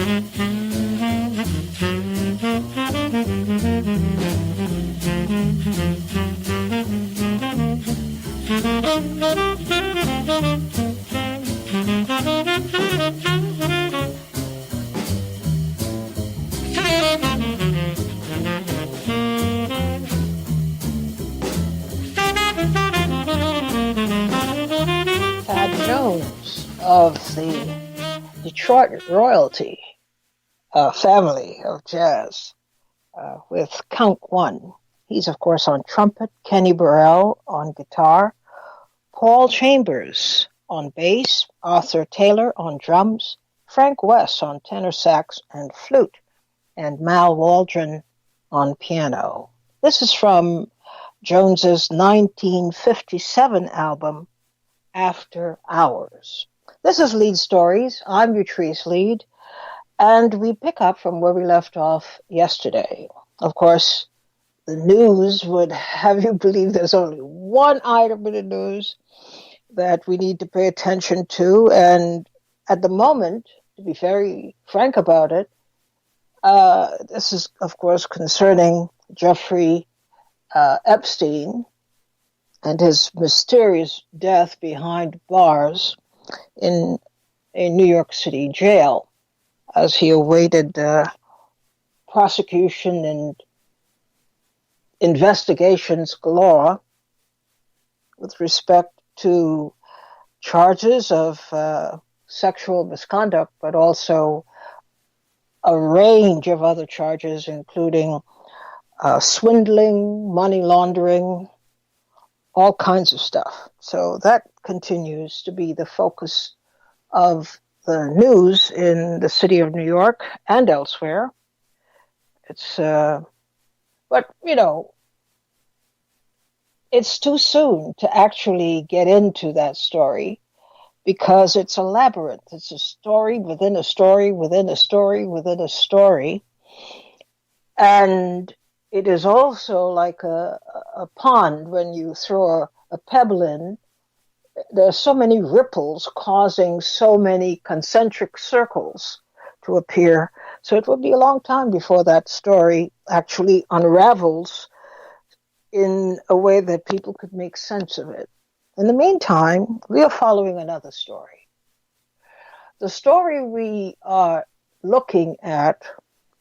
Jones of the Detroit royalty family of jazz with Count One. He's, of course, on trumpet, Kenny Burrell on guitar, Paul Chambers on bass, Arthur Taylor on drums, Frank West on tenor sax and flute, and Mal Waldron on piano. This is from Jones's 1957 album, After Hours. This is Leid Stories. I'm Utrice Leid, and we pick up from where we left off yesterday. Of course, the news would have you believe there's only one item in the news that we need to pay attention to, and at the moment, to be very frank about it, this is, of course, concerning Jeffrey Epstein and his mysterious death behind bars in a New York City jail as he awaited prosecution and investigations galore with respect to charges of sexual misconduct, but also a range of other charges, including swindling, money laundering, all kinds of stuff. So that continues to be the focus of the news in the city of New York and elsewhere. It's, but, you know, it's too soon to actually get into that story because it's a labyrinth. It's a story within a story within a story within a story. And it is also like a pond when you throw a pebble in. There are so many ripples causing so many concentric circles to appear. So it will be a long time before that story actually unravels in a way that people could make sense of it. In the meantime, we are following another story. The story we are looking at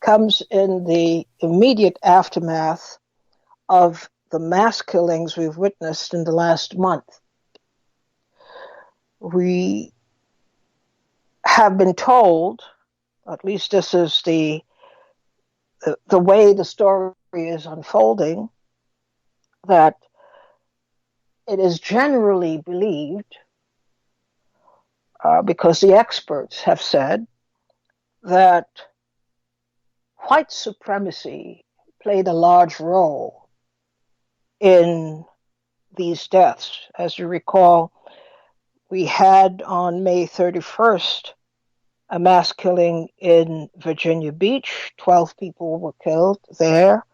comes in the immediate aftermath of the mass killings we've witnessed in the last month. We have been told, at least this is the way the story is unfolding, that it is generally believed, because the experts have said, that white supremacy played a large role in these deaths. As you recall, we had on May 31st a mass killing in Virginia Beach. 12 people were killed there.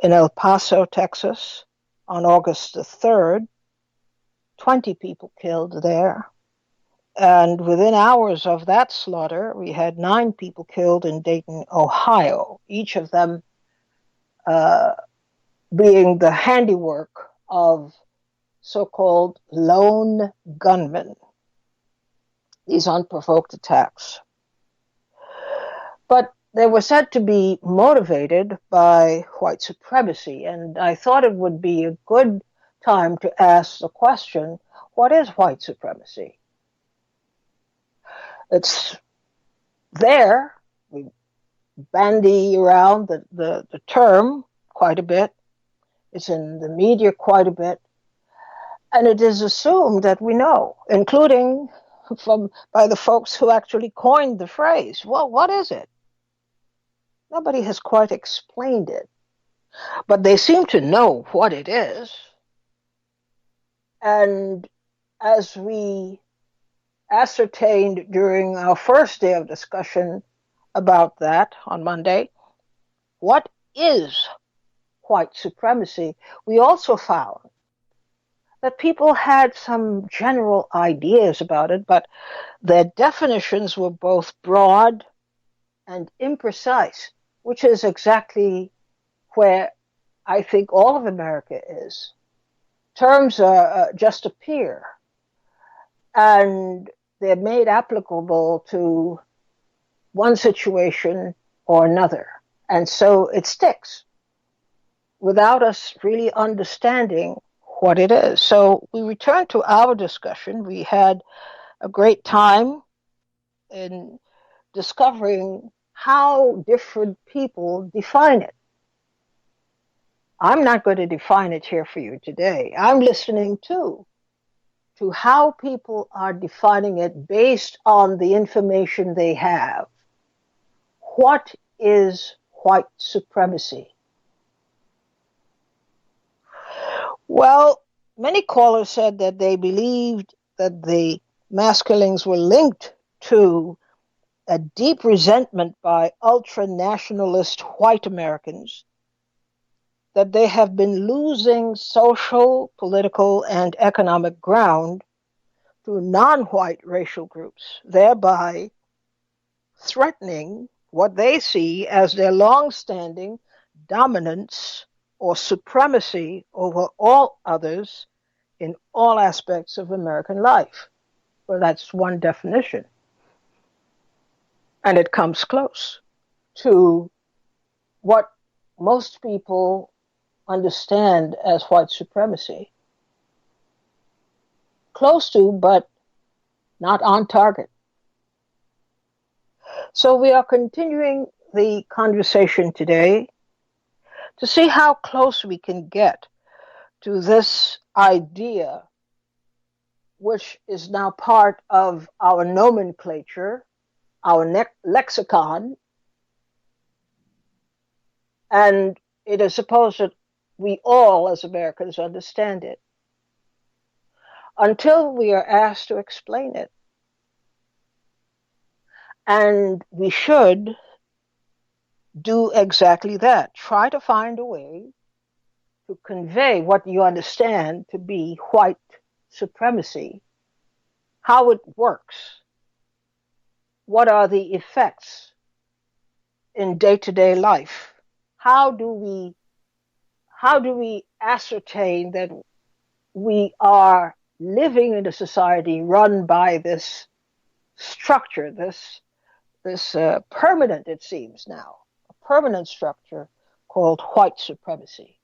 In El Paso, Texas, on August the 3rd, 20 people killed there. And within hours of that slaughter, we had 9 people killed in Dayton, Ohio, each of them being the handiwork of so-called lone gunmen, these unprovoked attacks. But they were said to be motivated by white supremacy, and I thought it would be a good time to ask the question, what is white supremacy? It's there. We bandy around the term quite a bit. It's in the media quite a bit. And it is assumed that we know, including by the folks who actually coined the phrase. Well, what is it? Nobody has quite explained it. But they seem to know what it is. And as we ascertained during our first day of discussion about that on Monday, what is white supremacy? We also found that people had some general ideas about it, but their definitions were both broad and imprecise, which is exactly where I think all of America is. Terms just appear, and they're made applicable to one situation or another. And so it sticks without us really understanding what it is. So we return to our discussion. We had a great time in discovering how different people define it. I'm not going to define it here for you today. I'm listening to how people are defining it based on the information they have. What is white supremacy? Well, many callers said that they believed that the masculines were linked to a deep resentment by ultranationalist white Americans that they have been losing social, political, and economic ground through non-white racial groups, thereby threatening what they see as their long-standing dominance or supremacy over all others in all aspects of American life. Well, that's one definition. And it comes close to what most people understand as white supremacy. Close to, but not on target. So we are continuing the conversation today to see how close we can get to this idea, which is now part of our nomenclature, our lexicon, and it is supposed that we all as Americans understand it until we are asked to explain it. And we should do exactly that. Try to find a way to convey what you understand to be white supremacy, how it works, what are the effects in day-to-day life. How do we ascertain that we are living in a society run by this structure, this permanent, it seems now, a permanent structure called white supremacy?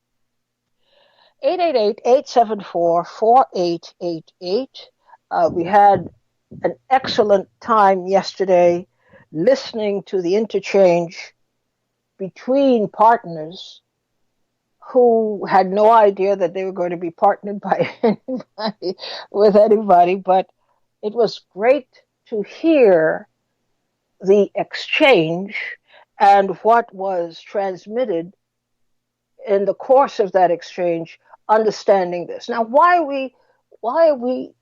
888-874-4888. We had an excellent time yesterday listening to the interchange between partners who had no idea that they were going to be partnered by anybody, with anybody, but it was great to hear the exchange and what was transmitted in the course of that exchange, understanding this. Now, why are we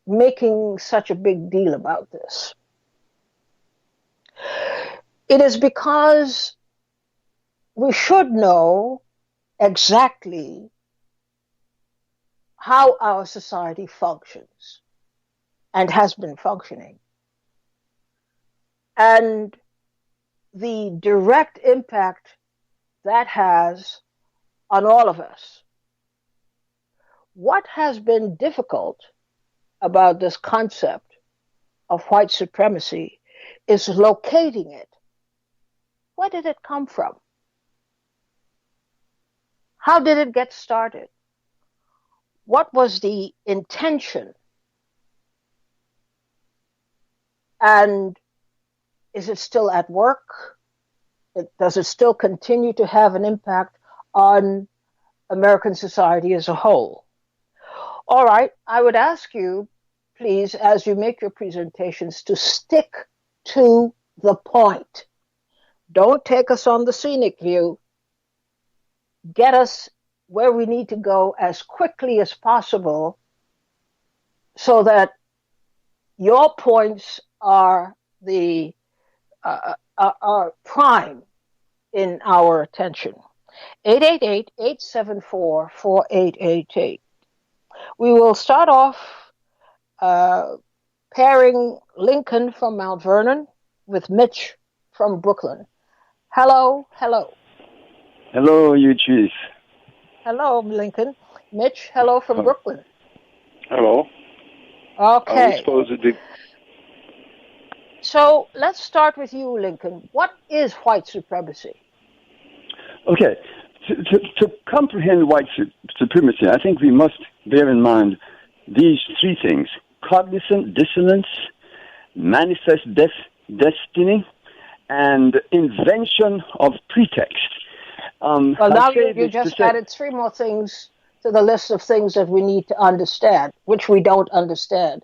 making such a big deal about this? It is because we should know exactly how our society functions and has been functioning, and the direct impact that has on all of us. What has been difficult about this concept of white supremacy is locating it. Where did it come from? How did it get started? What was the intention? And is it still at work? Does it still continue to have an impact on American society as a whole? All right, I would ask you, please, as you make your presentations, to stick to the point. Don't take us on the scenic view. Get us where we need to go as quickly as possible so that your points are are prime in our attention. 888-874-4888. We will start off pairing Lincoln from Mount Vernon with Mitch from Brooklyn. Hello, hello. Hello, you chief. Hello, Lincoln. Mitch, hello from Brooklyn. Hello. Okay. Are we supposed to do? So let's start with you, Lincoln. What is white supremacy? Okay, to comprehend white supremacy, I think we must bear in mind these three things: cognizant dissonance, manifest destiny, and invention of pretext. Well, now you just added three more things to the list of things that we need to understand, which we don't understand.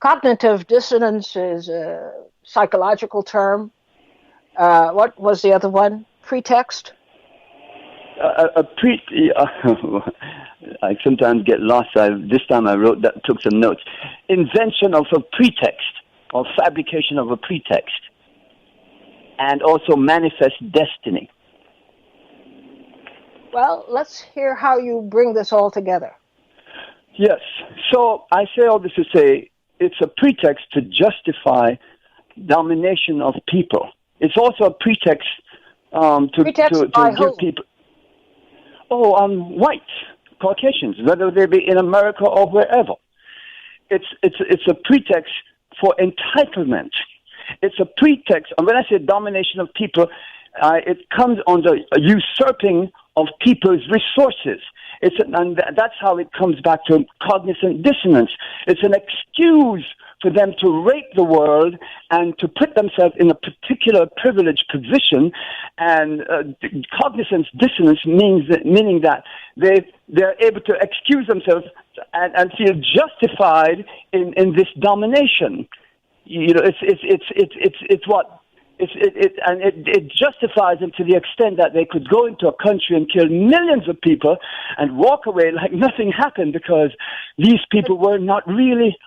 Cognitive dissonance is a psychological term. What was the other one? Pretext? I sometimes get lost. This time I took some notes. Invention of a pretext, or fabrication of a pretext, and also manifest destiny. Well, let's hear how you bring this all together. Yes. So I say all this to say it's a pretext to justify domination of people. It's also a pretext to give people. Whites, Caucasians, whether they be in America or wherever. It's a pretext for entitlement. It's a pretext, and when I say domination of people, it comes under a usurping of people's resources. And that's how it comes back to cognizant dissonance. It's an excuse for them to rape the world and to put themselves in a particular privileged position. And cognizant dissonance meaning that they're able to excuse themselves and feel justified in this domination. You know, it justifies them to the extent that they could go into a country and kill millions of people and walk away like nothing happened, because these people were not really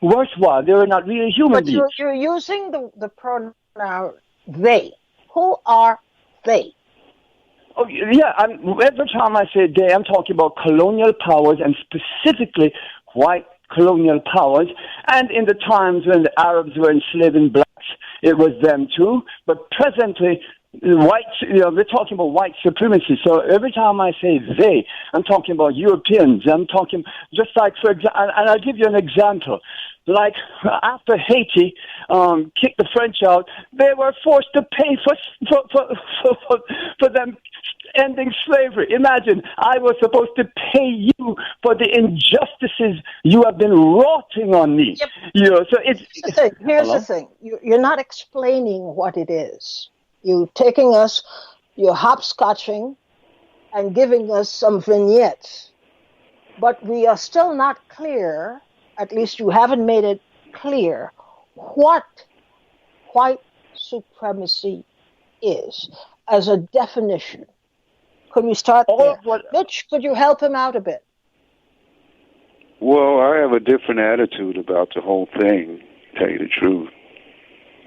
worthwhile. They were not really human beings. But you're using the pronoun they. Who are they? Oh yeah, every time I say they, I'm talking about colonial powers, and specifically white colonial powers. And in the times when the Arabs were enslaving blacks, it was them too. But presently, we're talking about white supremacy. So every time I say they, I'm talking about Europeans. I'm talking just like, for example, and I'll give you an example. Like after Haiti kicked the French out, they were forced to pay for them ending slavery. Imagine, I was supposed to pay you for the injustices you have been wroughting on me. Yep. You know, so Here's the thing. You're not explaining what it is. You're hopscotching and giving us some vignettes. But we are still not clear, at least you haven't made it clear, what white supremacy is as a definition. Could we start there? Mitch, could you help him out a bit? Well, I have a different attitude about the whole thing, to tell you the truth.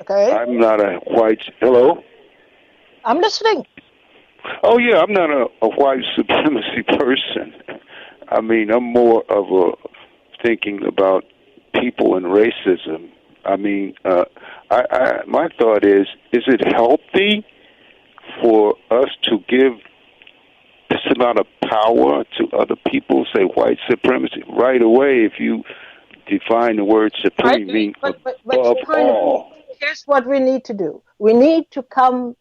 Okay. I'm not a white... Hello? I'm listening. Oh, yeah, I'm not a white supremacy person. I mean, I'm more of a thinking about people and racism. I mean, my thought is it healthy for us to give this amount of power to other people, say white supremacy? Right away, if you define the word supreme, mean above all. Here's what we need to do. We need to come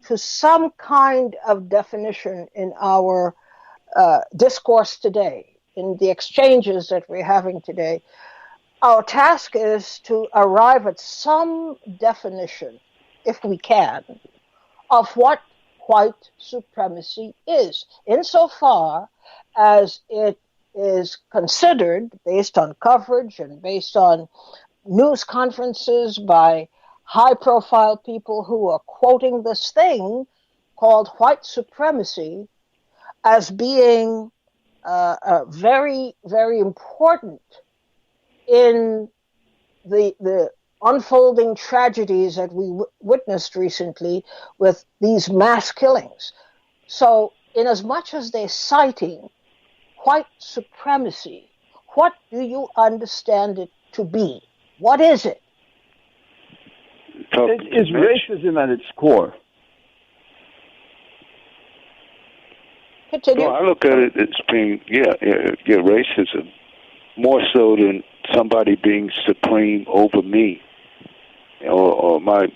to some kind of definition in our discourse today, in the exchanges that we're having today. Our task is to arrive at some definition, if we can, of what white supremacy is, insofar as it is considered, based on coverage and based on news conferences by high-profile people who are quoting this thing called white supremacy as being very, very important in the unfolding tragedies that we witnessed recently with these mass killings. So, in as much as they're citing white supremacy, what do you understand it to be? What is it? talking Is racism at its core. Continue. No, I look at it as being, racism, more so than somebody being supreme over me, or my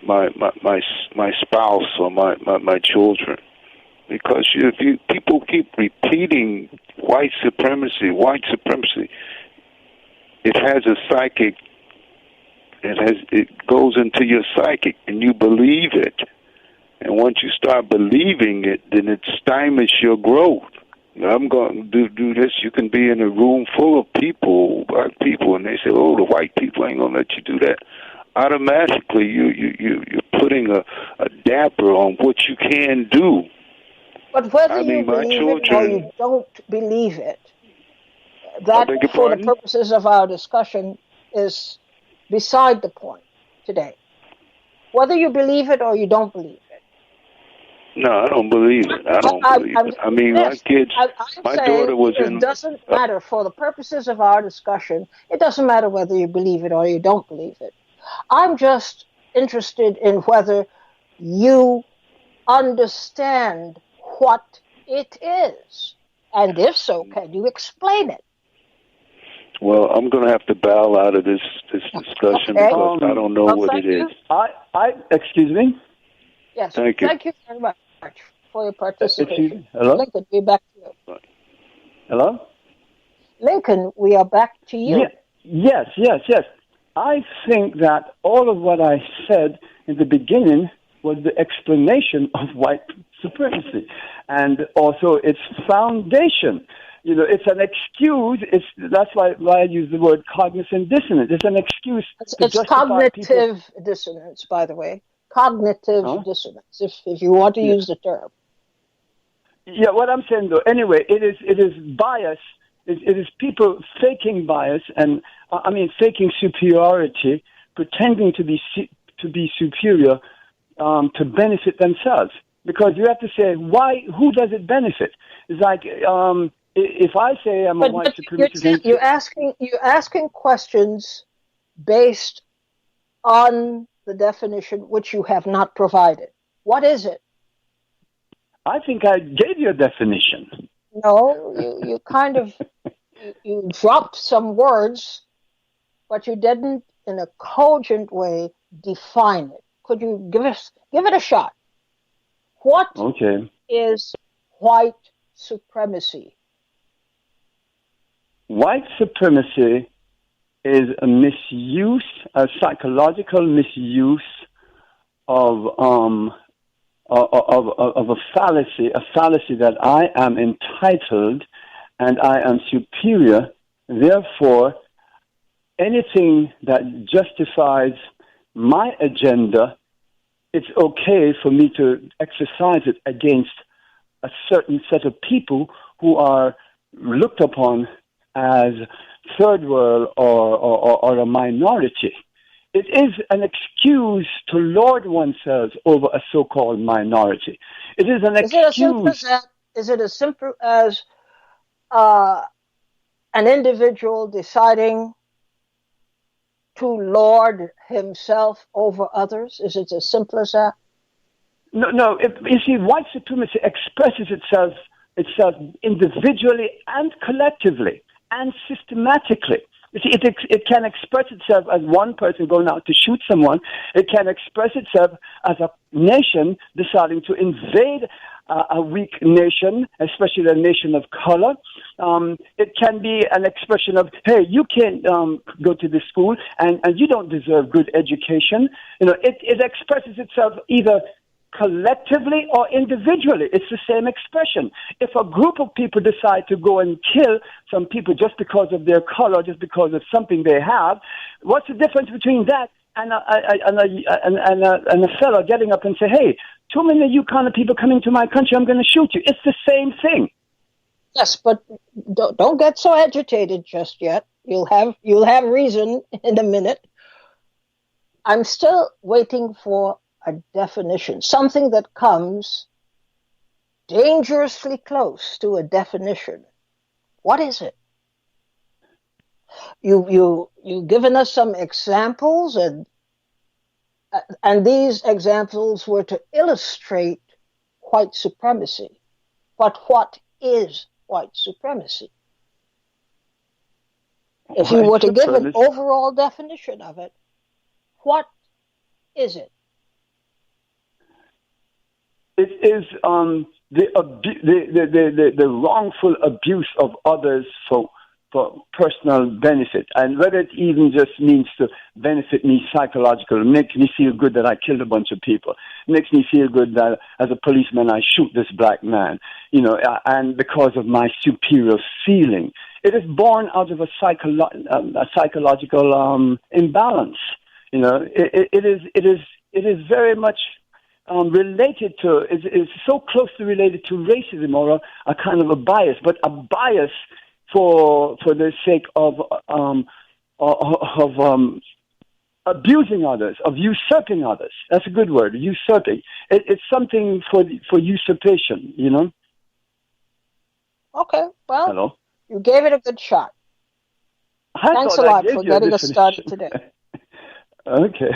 spouse, or my children. Because people keep repeating white supremacy, it has a psychic. It goes into your psychic, and you believe it. And once you start believing it, then it stymies your growth. I'm going to do this. You can be in a room full of people, black people, and they say, "Oh, the white people ain't going to let you do that." Automatically, you're putting a dapper on what you can do. But whether you believe it or you don't believe it, that, for the purposes of our discussion, is beside the point today. Whether you believe it or you don't believe it. No, I don't believe it. I mean, my kids, my daughter was in... It doesn't matter. For the purposes of our discussion, it doesn't matter whether you believe it or you don't believe it. I'm just interested in whether you understand what it is. And if so, can you explain it? Well, I'm going to have to bow out of this discussion because I don't know what it is. Excuse me? Yes. Thank you. Thank you very much for your participation. Hello? Lincoln, we're back to you. Hello? Lincoln, we are back to you. Yes. I think that all of what I said in the beginning was the explanation of white supremacy and also its foundation. It's an excuse. That's why I use the word cognizant dissonance. It's an excuse to justify cognitive dissonance, by the way. Cognitive dissonance, if you want to use the term. Yeah, what I'm saying though, anyway, it is bias. It is people faking bias and faking superiority, pretending to be superior to benefit themselves. Because you have to say why. Who does it benefit? It's like if I say I'm a white supremacist, you're asking questions based on the definition which you have not provided. What is it? I think I gave you a definition. No, you kind of you dropped some words, but you didn't, in a cogent way, define it. Could you give it a shot? What is white supremacy? White supremacy is a misuse, a psychological misuse of a fallacy that I am entitled and I am superior. Therefore, anything that justifies my agenda, it's okay for me to exercise it against a certain set of people who are looked upon as third world or a minority. It is an excuse to lord oneself over a so-called minority. It is an excuse. Is it as simple as an individual deciding to lord himself over others? Is it as simple as that? No. You see, white supremacy expresses itself individually and collectively and systematically. You see, it can express itself as one person going out to shoot someone. It can express itself as a nation deciding to invade a weak nation, especially a nation of color. It can be an expression of, hey, you can't go to this school and you don't deserve good education. It expresses itself either collectively or individually. It's the same expression. If a group of people decide to go and kill some people just because of their color, just because of something they have, what's the difference between that and a fellow getting up and say, hey, too many of you kind of people coming to my country, I'm going to shoot you. It's the same thing. Yes, but don't get so agitated just yet. You'll have reason in a minute. I'm still waiting for a definition, something that comes dangerously close to a definition. What is it? You've given us some examples, and And these examples were to illustrate white supremacy. But what is white supremacy? If you were to give an overall definition of it, what is it? It is the wrongful abuse of others for personal benefit, and whether it even just means to benefit me psychologically, makes me feel good that I killed a bunch of people, makes me feel good that as a policeman I shoot this black man, and because of my superior feeling. It is born out of a psychological imbalance. It is very much related to, is so closely related to racism, or a kind of a bias, but a bias for the sake of abusing others, of usurping others. That's a good word, usurping. It's something for usurpation, Okay, well, Hello? You gave it a good shot. Thanks a lot for getting us started today. Okay.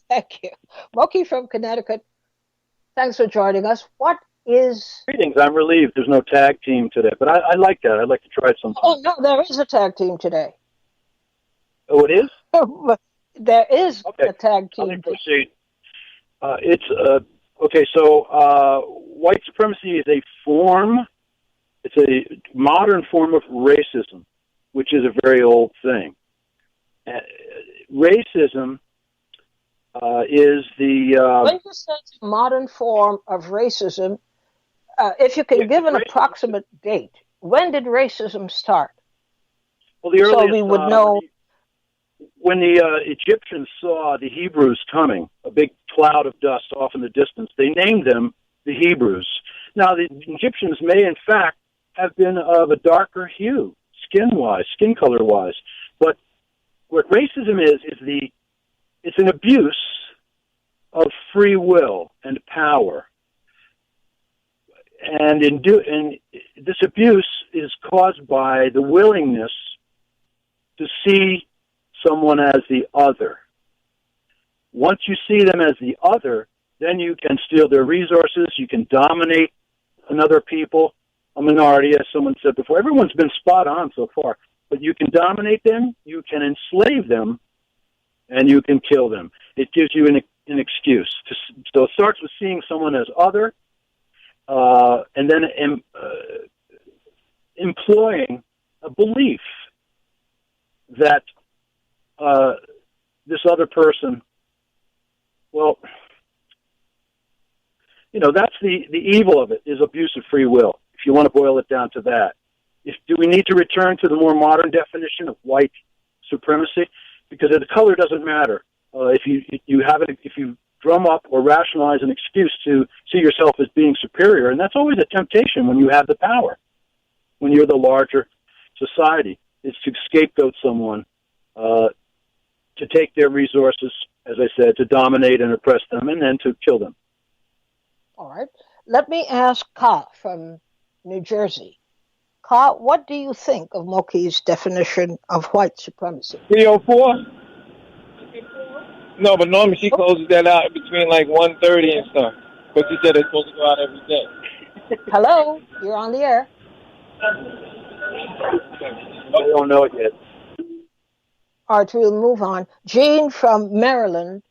Thank you. Moki from Connecticut, thanks for joining us. What is... Greetings, I'm relieved there's no tag team today, but I like that. I'd like to try it sometime. Oh, no, there is a tag team today. Oh, it is? There is a tag team. Let me proceed. So white supremacy is a modern form of racism, which is a very old thing. Racism is the... when you say it's a modern form of racism, if you can give an approximate date, when did racism start? Well, the earliest, so we would know... When the Egyptians saw the Hebrews coming, a big cloud of dust off in the distance, they named them the Hebrews. Now, the Egyptians may, in fact, have been of a darker hue, skin color-wise. But what racism is it's an abuse of free will and power. And this abuse is caused by the willingness to see someone as the other. Once you see them as the other, then you can steal their resources, you can dominate another people, a minority, as someone said before. Everyone's been spot on so far. But you can dominate them, you can enslave them, and you can kill them. It gives you an excuse. So it starts with seeing someone as other, and then employing a belief that this other person, well, that's the evil of it, is abuse of free will, if you want to boil it down to that. Do we need to return to the more modern definition of white supremacy? Because the color doesn't matter. If you drum up or rationalize an excuse to see yourself as being superior, and that's always a temptation when you have the power, when you're the larger society, is to scapegoat someone, to take their resources, as I said, to dominate and oppress them, and then to kill them. All right. Let me ask Ka from New Jersey. Ka, what do you think of Moki's definition of white supremacy? 304? No, but normally she closes that out between like 1:30 and stuff. But she said it's supposed to go out every day. Hello, you're on the air. I don't know it yet. All right, we'll move on. Jean from Maryland,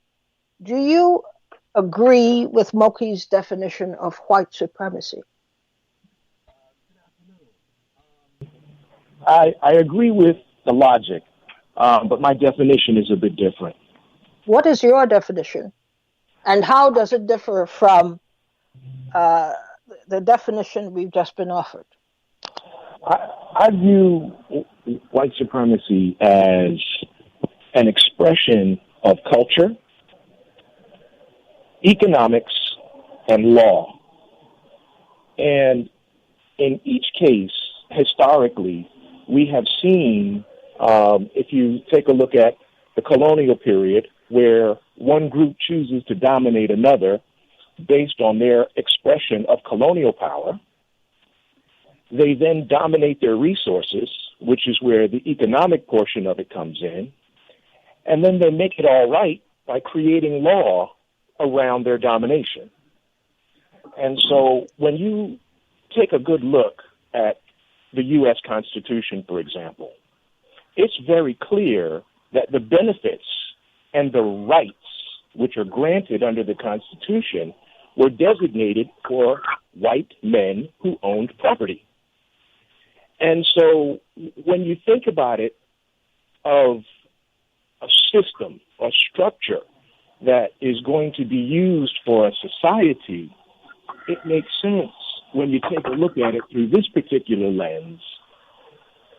do you agree with Moki's definition of white supremacy? I agree with the logic, but my definition is a bit different. What is your definition? And how does it differ from the definition we've just been offered? I view white supremacy as an expression of culture, economics, and law. And in each case, historically, we have seen, if you take a look at the colonial period, where one group chooses to dominate another based on their expression of colonial power, they then dominate their resources, which is where the economic portion of it comes in, and then they make it all right by creating law around their domination. And so when you take a good look at the U.S. Constitution, for example, it's very clear that the benefits and the rights which are granted under the Constitution were designated for white men who owned property. And so when you think about it, of a system, a structure that is going to be used for a society, it makes sense when you take a look at it through this particular lens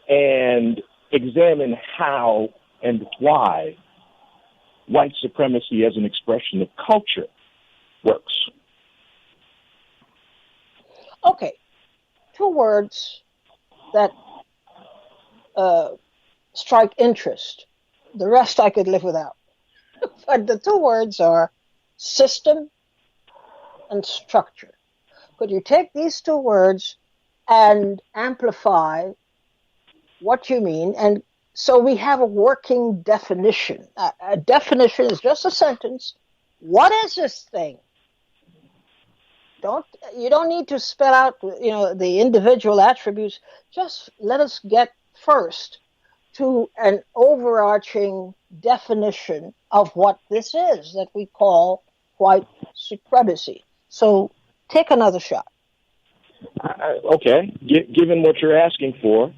and examine how and why white supremacy as an expression of culture works. Okay, two words that strike interest. The rest I could live without. But the two words are system and structure. Could you take these two words and amplify what you mean? And so we have a working definition. A definition is just a sentence. What is this thing? You don't need to spell out, the individual attributes. Just let us get first to an overarching definition of what this is that we call white supremacy. So take another shot. Okay. Given what you're asking for,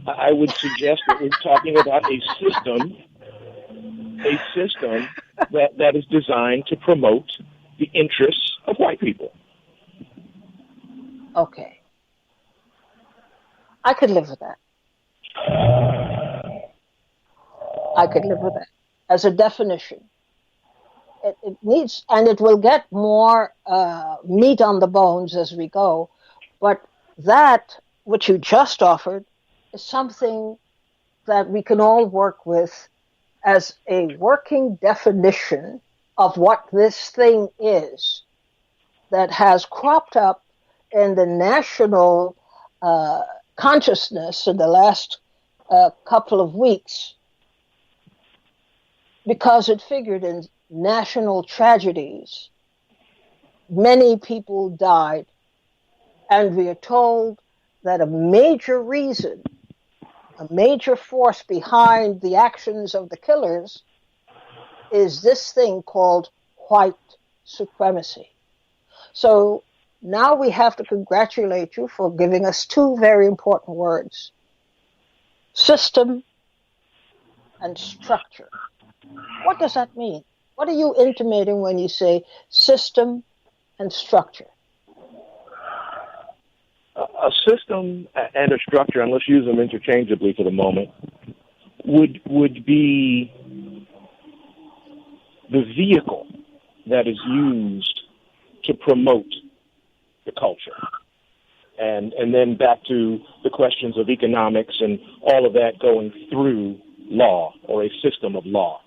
I would suggest that we're talking about a system that is designed to promote the interests of white people. Okay. I could live with that. I could live with that as a definition. It needs, and it will get more meat on the bones as we go, but that which you just offered is something that we can all work with as a working definition of what this thing is that has cropped up in the national consciousness in the last couple of weeks, because it figured in national tragedies. Many people died, and we are told that a major reason, a major force behind the actions of the killers is this thing called white supremacy. So now we have to congratulate you for giving us two very important words: system and structure. What does that mean? What are you intimating when you say system and structure? A system and a structure, and let's use them interchangeably for the moment, would be the vehicle that is used to promote the culture. And then back to the questions of economics and all of that going through law or a system of law.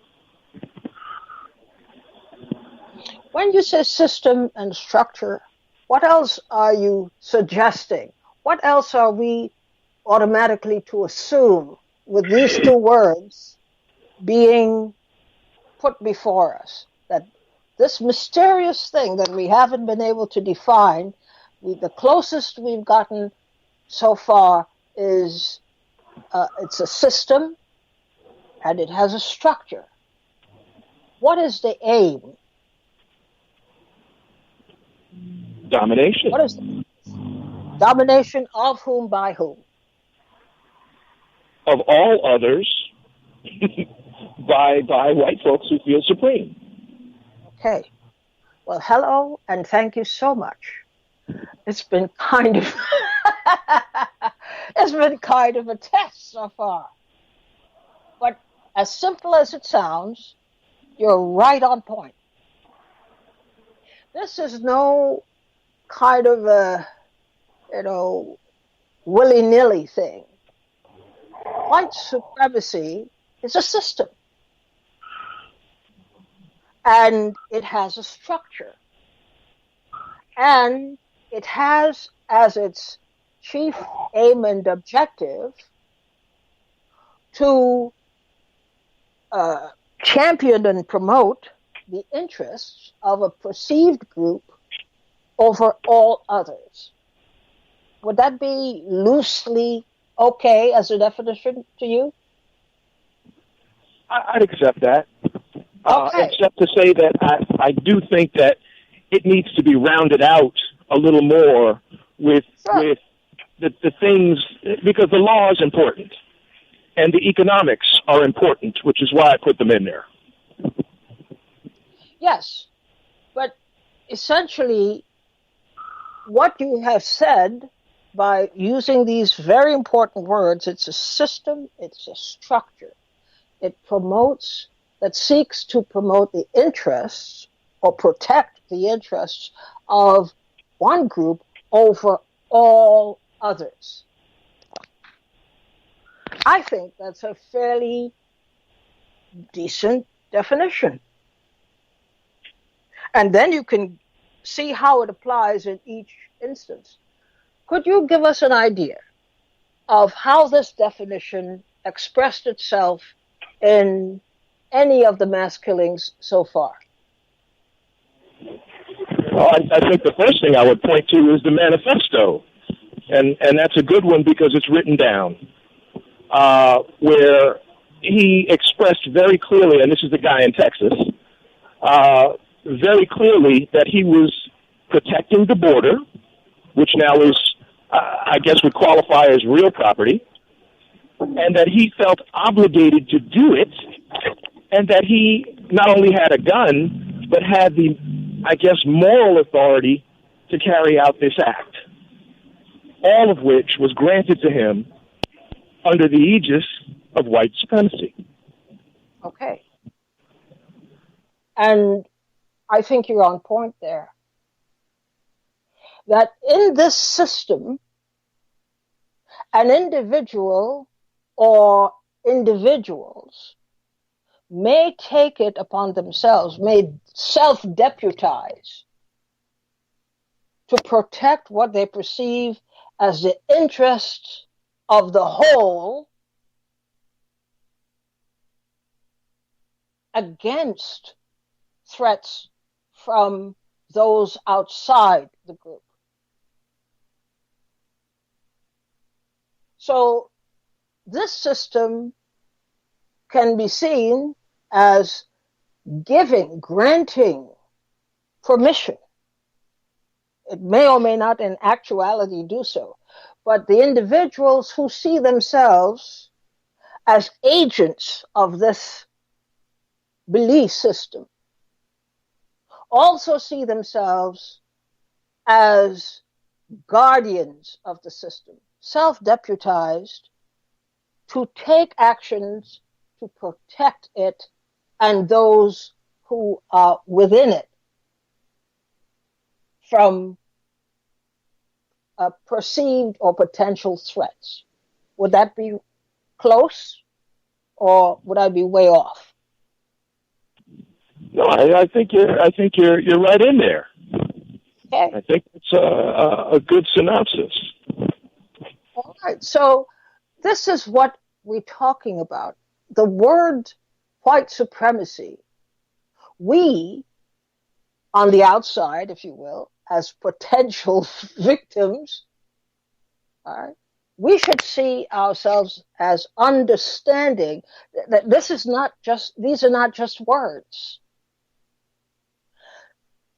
When you say system and structure, what else are you suggesting? What else are we automatically to assume with these two words being put before us? That this mysterious thing that we haven't been able to define, the closest we've gotten so far is it's a system and it has a structure. What is the aim? Domination. What is domination of whom by whom? Of all others, by white folks who feel supreme. Okay. Well, hello, and thank you so much. It's been kind of a test so far. But as simple as it sounds, you're right on point. This is no kind of a, willy-nilly thing. White supremacy is a system. And it has a structure. And it has as its chief aim and objective to champion and promote the interests of a perceived group over all others. Would that be loosely okay as a definition to you? I'd accept that. Okay. Except to say that I do think that it needs to be rounded out a little more with the things, because the law is important and the economics are important, which is why I put them in there. Yes, but essentially what you have said by using these very important words, it's a system, it's a structure. It seeks to promote the interests or protect the interests of one group over all others. I think that's a fairly decent definition. And then you can see how it applies in each instance. Could you give us an idea of how this definition expressed itself in any of the mass killings so far? Well, I think the first thing I would point to is the manifesto. And that's a good one because it's written down, where he expressed very clearly, and this is the guy in Texas, very clearly that he was protecting the border, which now is, I guess, would qualify as real property, and that he felt obligated to do it, and that he not only had a gun, but had the, I guess, moral authority to carry out this act, all of which was granted to him under the aegis of white supremacy. Okay. And I think you're on point there. That in this system, an individual or individuals may take it upon themselves, may self-deputize to protect what they perceive as the interests of the whole against threats from those outside the group. So this system can be seen as granting permission. It may or may not in actuality do so, but the individuals who see themselves as agents of this belief system also see themselves as guardians of the system, self-deputized to take actions to protect it and those who are within it from perceived or potential threats. Would that be close, or would I be way off? No, I think you're right in there. Okay. I think it's a good synopsis. All right. So this is what we're talking about. The word white supremacy, we, on the outside, if you will, as potential victims, all right, we should see ourselves as understanding that these are not just words.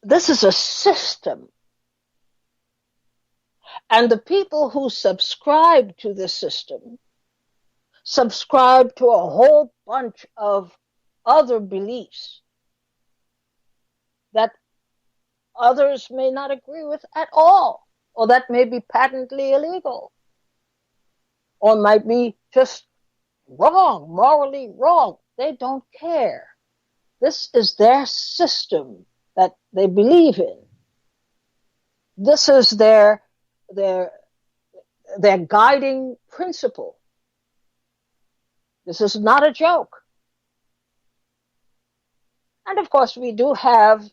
This is a system. And the people who subscribe to this system subscribe to a whole bunch of other beliefs that others may not agree with at all, or that may be patently illegal, or might be just wrong, morally wrong. They don't care. This is their system that they believe in. This is their guiding principle. This is not a joke. And of course, we do have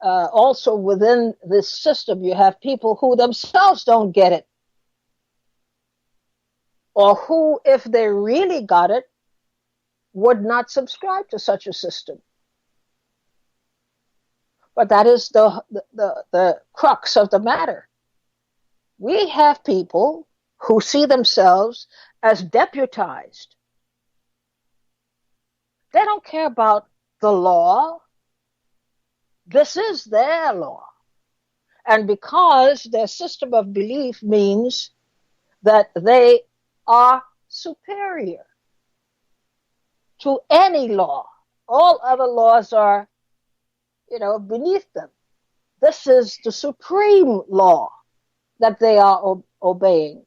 also within this system, you have people who themselves don't get it, or who, if they really got it, would not subscribe to such a system. But that is the crux of the matter. We have people who see themselves as deputized. They don't care about the law. This is their law. And because their system of belief means that they are superior to any law. All other laws are, beneath them. This is the supreme law that they are obeying,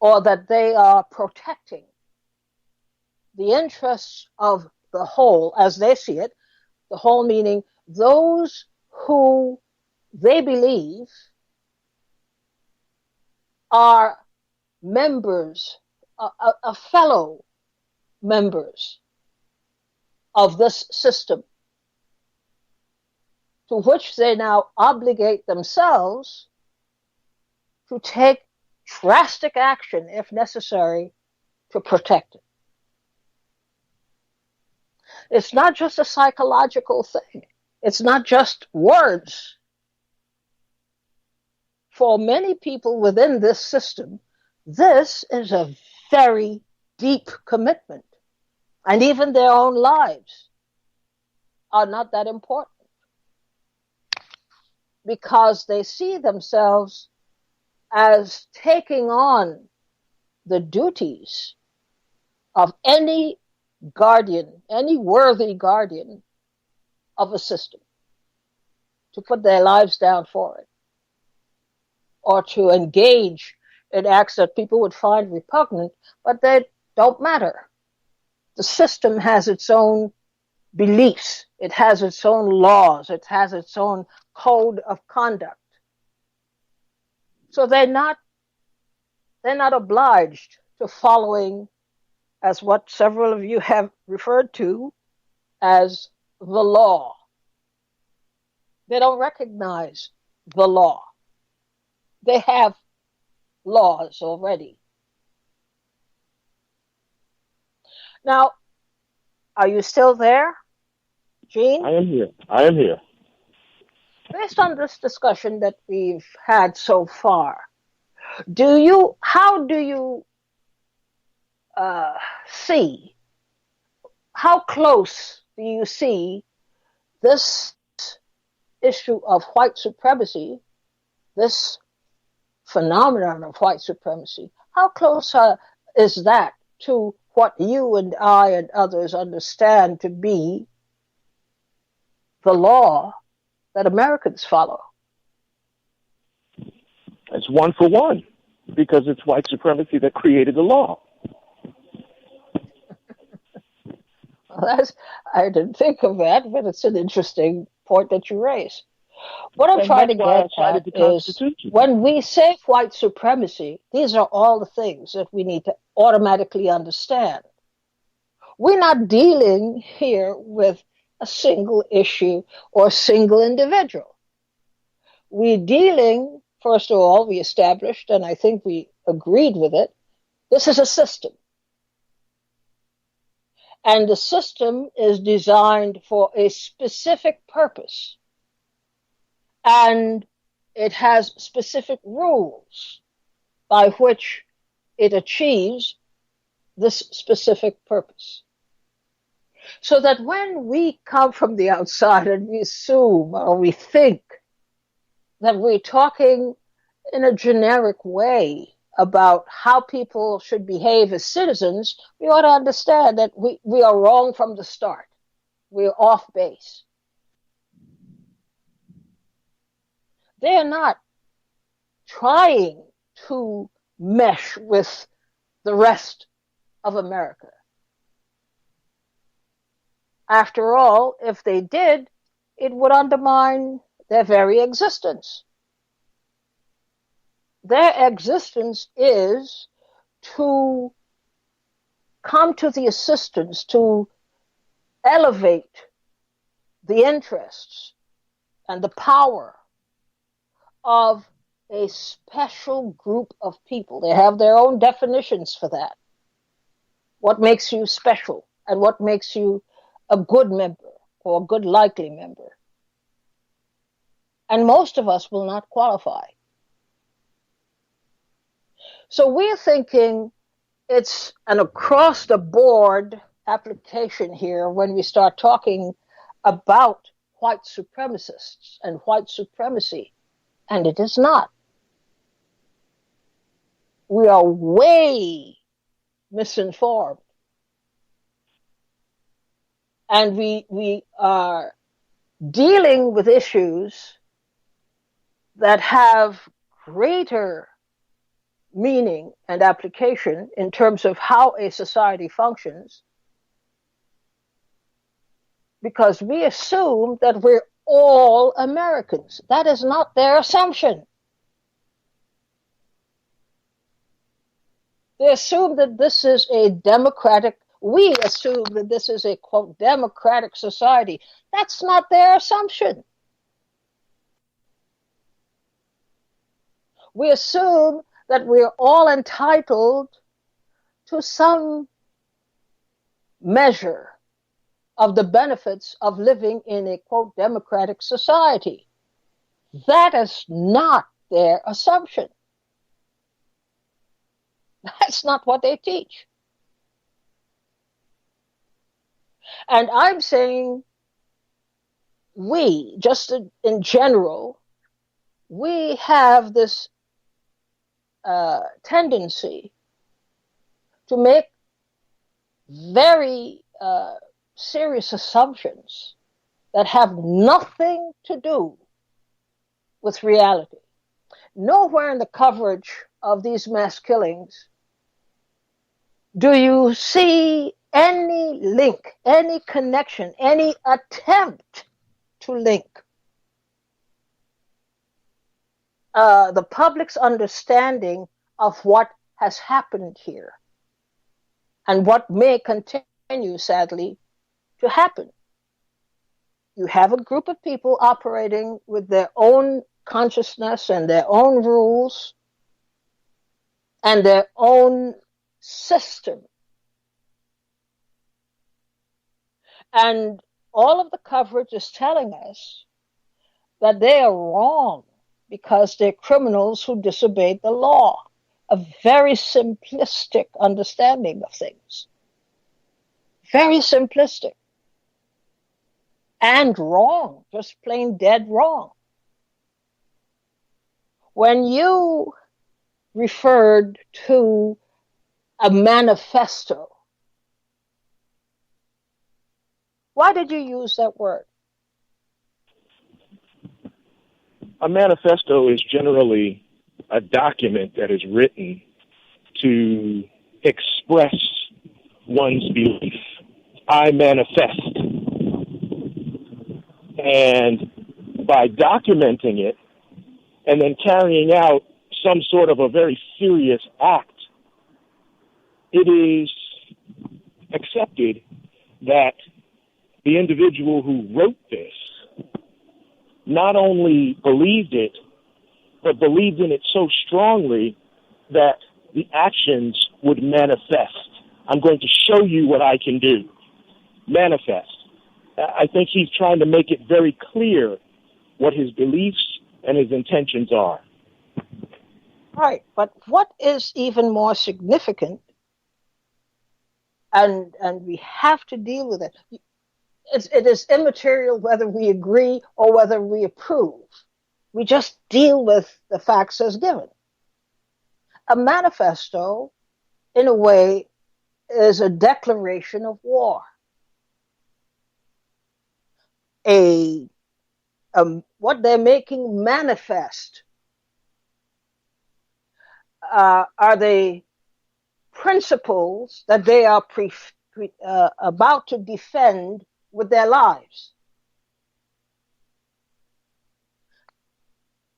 or that they are protecting. The interests of the whole, as they see it, the whole meaning those who they believe are members, fellow members of this system, to which they now obligate themselves to take drastic action, if necessary, to protect it. It's not just a psychological thing. It's not just words. For many people within this system, this is a very deep commitment. And even their own lives are not that important, because they see themselves as taking on the duties of any guardian, any worthy guardian of a system, to put their lives down for it, or to engage in acts that people would find repugnant, but they don't matter. The system has its own beliefs. It has its own laws. It has its own code of conduct. So they're not obliged to following, as what several of you have referred to as the law. They don't recognize the law. They have laws already. Now, are you still there, Gene? I am here. Based on this discussion that we've had so far, how do you see, how close do you see this issue of white supremacy, this phenomenon of white supremacy, how close is that to what you and I and others understand to be the law that Americans follow? It's 1 for 1, because it's white supremacy that created the law. Well, I didn't think of that, but it's an interesting point that you raise. What I'm trying to get at is, when we say white supremacy, these are all the things that we need to automatically understand. We're not dealing here with a single issue or a single individual. We're dealing, first of all, we established, and I think we agreed with it, this is a system. And the system is designed for a specific purpose. And it has specific rules by which it achieves this specific purpose. So that when we come from the outside and we assume or we think that we're talking in a generic way about how people should behave as citizens, we ought to understand that we are wrong from the start. We're off base. They're not trying to mesh with the rest of America. After all, if they did, it would undermine their very existence. Their existence is to come to the assistance, to elevate the interests and the power of a special group of people. They have their own definitions for that. What makes you special and what makes you a good member or a good likely member. And most of us will not qualify. So we're thinking it's an across the board application here when we start talking about white supremacists and white supremacy, and it is not. We are way misinformed, and we are dealing with issues that have greater meaning and application in terms of how a society functions, because we assume that we're all Americans. That is not their assumption. They assume that this is a democratic, we assume that this is a, quote, democratic society. That's not their assumption. We assume that we're all entitled to some measure of the benefits of living in a, quote, democratic society. That is not their assumption. That's not what they teach. And I'm saying we, just in general, we have this tendency to make very serious assumptions that have nothing to do with reality. Nowhere in the coverage of these mass killings do you see any link, any connection, any attempt to link the public's understanding of what has happened here and what may continue, sadly, to happen. You have a group of people operating with their own consciousness and their own rules and their own system. And all of the coverage is telling us that they are wrong because they're criminals who disobeyed the law. A very simplistic understanding of things. Very simplistic. And wrong, just plain dead wrong. When you referred to a manifesto, why did you use that word? A manifesto is generally a document that is written to express one's belief. I manifest. And by documenting it and then carrying out some sort of a very serious act, it is accepted that the individual who wrote this not only believed it, but believed in it so strongly that the actions would manifest. I'm going to show you what I can do. Manifest. I think he's trying to make it very clear what his beliefs and his intentions are. Right, but what is even more significant, and we have to deal with it, it is immaterial whether we agree or whether we approve. We just deal with the facts as given. A manifesto, in a way, is a declaration of war. What they're making manifest are the principles that they are about to defend with their lives.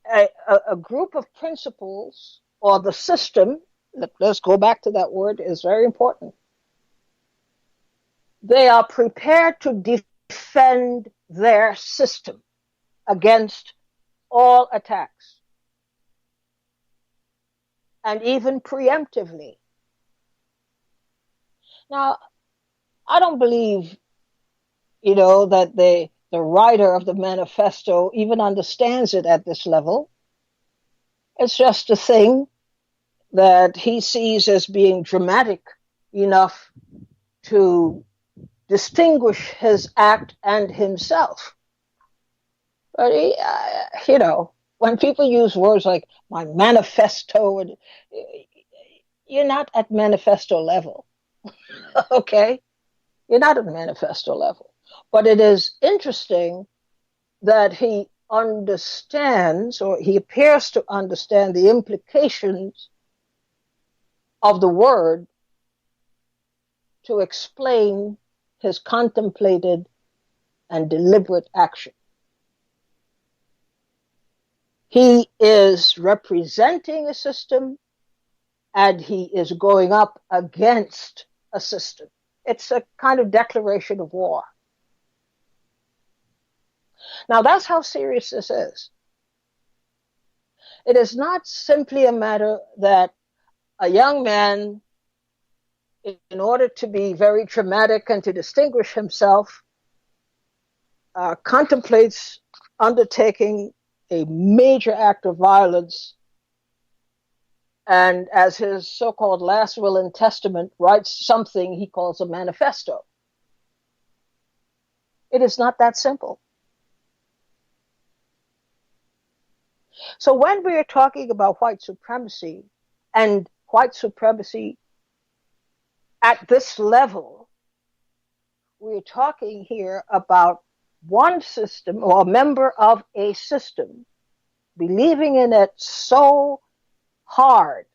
A group of principles, or the system, let's go back to that word, is very important. They are prepared to defend their system against all attacks, and even preemptively. Now, I don't believe, that the the writer of the manifesto even understands it at this level. It's just a thing that he sees as being dramatic enough to distinguish his act and himself. But when people use words like my manifesto, you're not at manifesto level, okay? You're not at manifesto level. But it is interesting that he understands, or he appears to understand, the implications of the word to explain his contemplated and deliberate action. He is representing a system, and he is going up against a system. It's a kind of declaration of war. Now, that's how serious this is. It is not simply a matter that a young man, in order to be very dramatic and to distinguish himself, contemplates undertaking a major act of violence, and as his so-called last will and testament, writes something he calls a manifesto. It is not that simple. So when we are talking about white supremacy, and white supremacy at this level, we're talking here about one system or a member of a system believing in it so hard,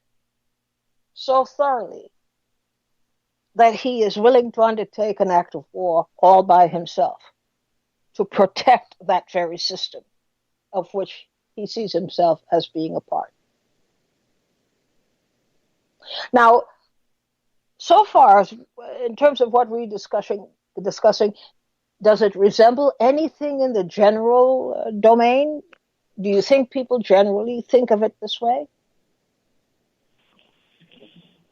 so thoroughly, that he is willing to undertake an act of war all by himself to protect that very system of which he sees himself as being a part. Now, so far, in terms of what we're discussing, does it resemble anything in the general domain? Do you think people generally think of it this way?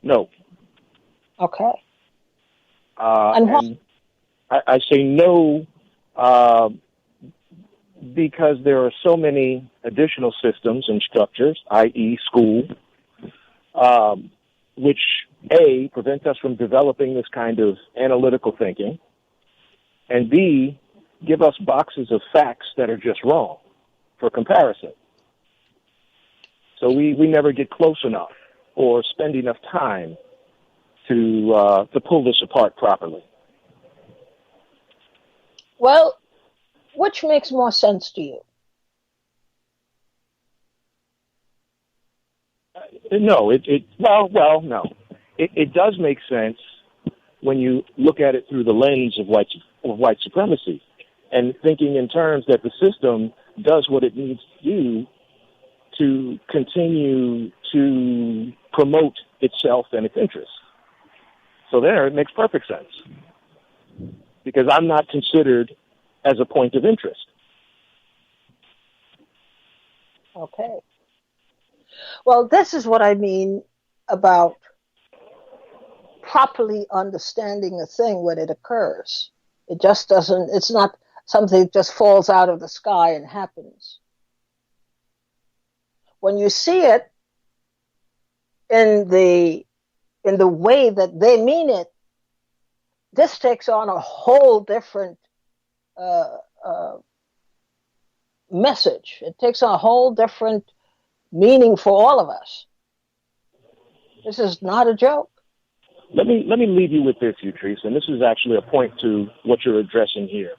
No. Okay. And I say no because there are so many additional systems and structures, i.e. school, which, A, prevent us from developing this kind of analytical thinking, and B, give us boxes of facts that are just wrong for comparison. So we never get close enough or spend enough time to pull this apart properly. Well, which makes more sense to you? No, no. It does make sense when you look at it through the lens of white supremacy, and thinking in terms that the system does what it needs to do to continue to promote itself and its interests. So there, it makes perfect sense, because I'm not considered as a point of interest. Okay. Well, this is what I mean about properly understanding a thing when it occurs. It just doesn't, it's not something that just falls out of the sky and happens. When you see it in the way that they mean it, this takes on a whole different message. It takes on a whole different meaning for all of us. This is not a joke. Let me leave you with this, Utrice, and this is actually a point to what you're addressing here.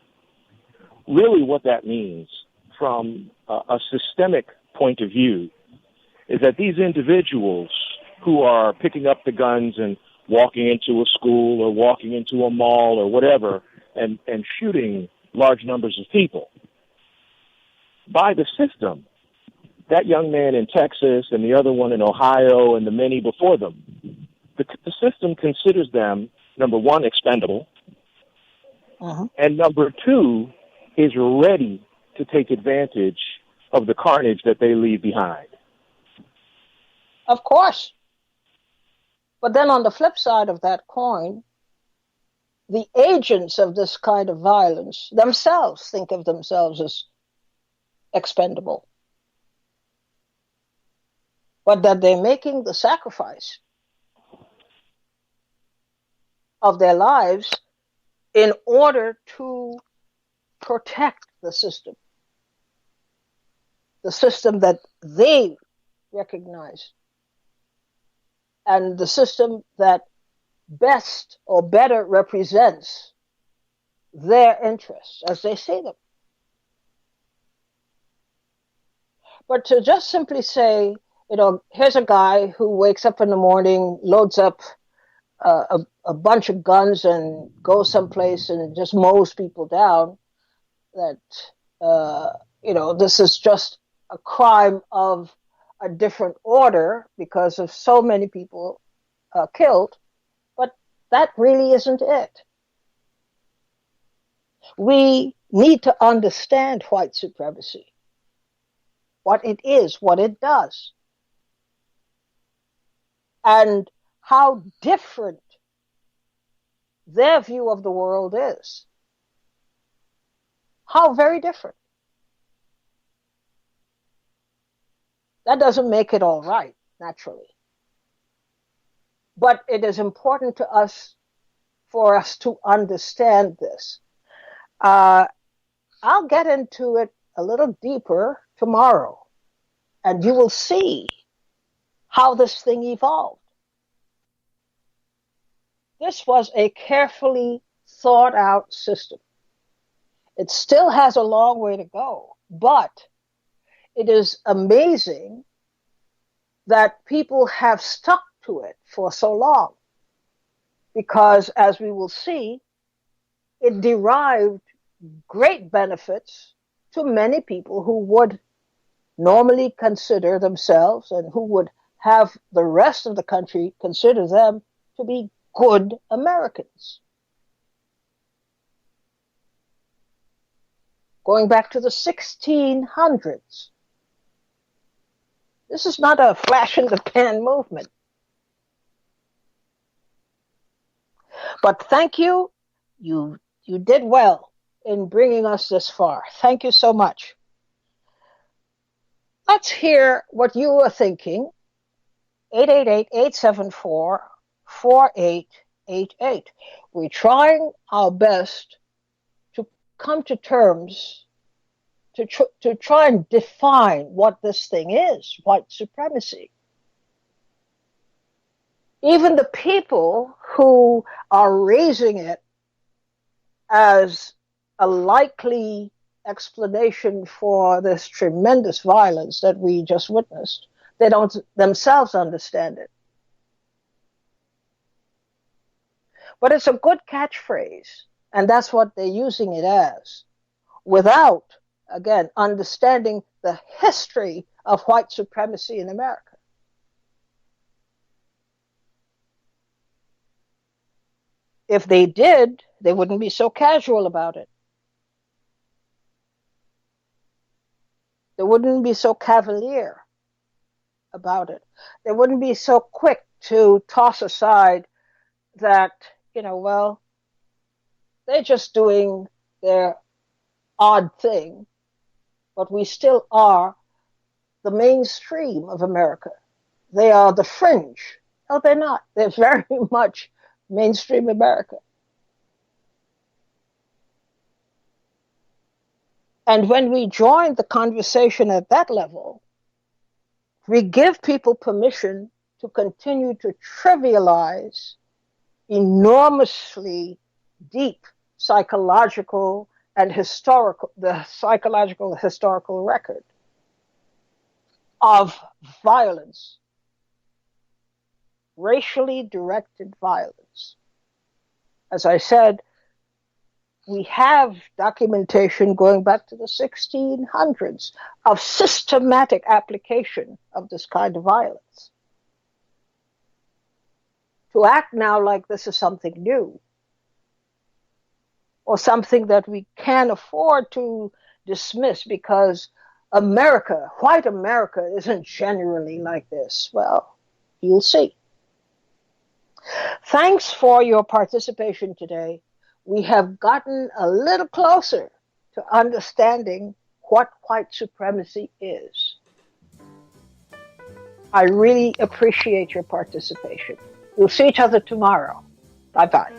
Really what that means from a systemic point of view is that these individuals who are picking up the guns and walking into a school or walking into a mall or whatever and shooting large numbers of people, by the system, that young man in Texas and the other one in Ohio and the many before them, the system considers them, number one, expendable, and number two, is ready to take advantage of the carnage that they leave behind. Of course. But then on the flip side of that coin, the agents of this kind of violence themselves think of themselves as expendable, but that they're making the sacrifice of their lives in order to protect the system that they recognize, and the system that best or better represents their interests as they see them. But to just simply say, here's a guy who wakes up in the morning, loads up a bunch of guns and goes someplace and just mows people down, that, this is just a crime of a different order because of so many people killed. But that really isn't it. We need to understand white supremacy, what it is, what it does, and how different their view of the world is. How very different. That doesn't make it all right, naturally. But it is important to us, for us to understand this. I'll get into it a little deeper tomorrow, and you will see how this thing evolved. This was a carefully thought out system. It still has a long way to go, but it is amazing that people have stuck to it for so long, because, as we will see, it derived great benefits to many people who would normally consider themselves, and who would have the rest of the country consider them to be good Americans. Going back to the 1600s. This is not a flash in the pan movement. But thank you. You did well in bringing us this far. Thank you so much. Let's hear what you are thinking. 888-874-4888. We're trying our best to come to terms, to try and define what this thing is, white supremacy. Even the people who are raising it as a likely explanation for this tremendous violence that we just witnessed, they don't themselves understand it. But it's a good catchphrase, and that's what they're using it as, without, again, understanding the history of white supremacy in America. If they did, they wouldn't be so casual about it. They wouldn't be so cavalier about it. They wouldn't be so quick to toss aside that, well, they're just doing their odd thing, but we still are the mainstream of America. They are the fringe. No, they're not. They're very much mainstream America. And when we join the conversation at that level, we give people permission to continue to trivialize enormously deep psychological and historical record of violence, racially directed violence. As I said, we have documentation going back to the 1600s of systematic application of this kind of violence. To act now like this is something new, or something that we can't afford to dismiss because America, white America, isn't generally like this. Well, you'll see. Thanks for your participation today. we have gotten a little closer to understanding what white supremacy is. I really appreciate your participation. We'll see each other tomorrow. Bye-bye.